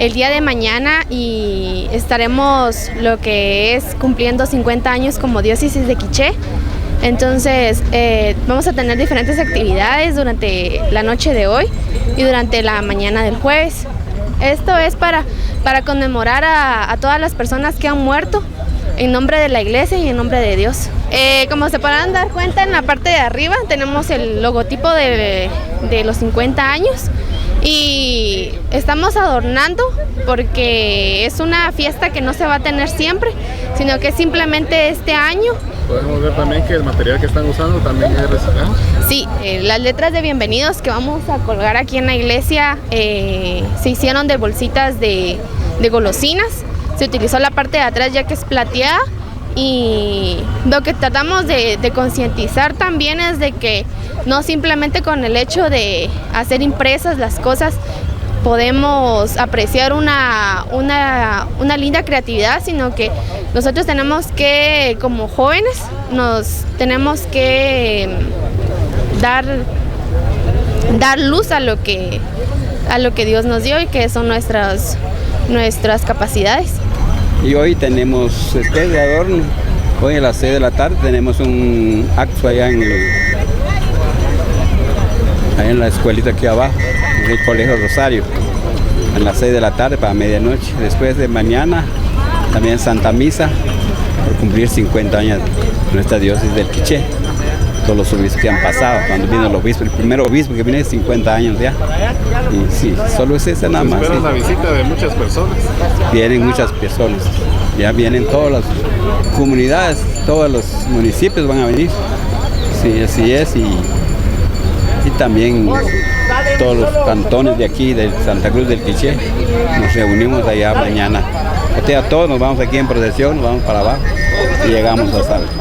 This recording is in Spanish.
el día de mañana y estaremos lo que es cumpliendo 50 años como diócesis de Quiché. Entonces vamos a tener diferentes actividades durante la noche de hoy y durante la mañana del jueves. Esto es para conmemorar a todas las personas que han muerto en nombre de la iglesia y en nombre de Dios. Como se podrán dar cuenta, en la parte de arriba tenemos el logotipo de los 50 años y estamos adornando porque es una fiesta que no se va a tener siempre, sino que simplemente este año. Podemos ver también que el material que están usando también es reciclado. Sí, las letras de bienvenidos que vamos a colgar aquí en la iglesia se hicieron de bolsitas de golosinas. Se utilizó la parte de atrás ya que es plateada y lo que tratamos de concientizar también es de que no simplemente con el hecho de hacer impresas las cosas podemos apreciar una linda creatividad, sino que nosotros tenemos que, como jóvenes, nos tenemos que dar luz a lo que Dios nos dio y que son nuestras capacidades. Y hoy tenemos de adorno. Hoy a las 6 de la tarde tenemos un acto allá en la escuelita aquí abajo, en el Colegio Rosario, a las 6 de la tarde para medianoche. Después de mañana también Santa Misa por cumplir 50 años de nuestra diócesis del Quiché. Todos los obispos que han pasado, cuando vino el obispo, el primer obispo que viene de 50 años ya. Y sí, solo es esa nada más. Espera la visita de muchas personas. Vienen muchas personas, ya vienen todas las comunidades, todos los municipios van a venir. Sí, así es, y también todos los cantones de aquí, de Santa Cruz del Quiché, nos reunimos allá mañana. O sea, todos nos vamos aquí en procesión, nos vamos para abajo y llegamos a Salta.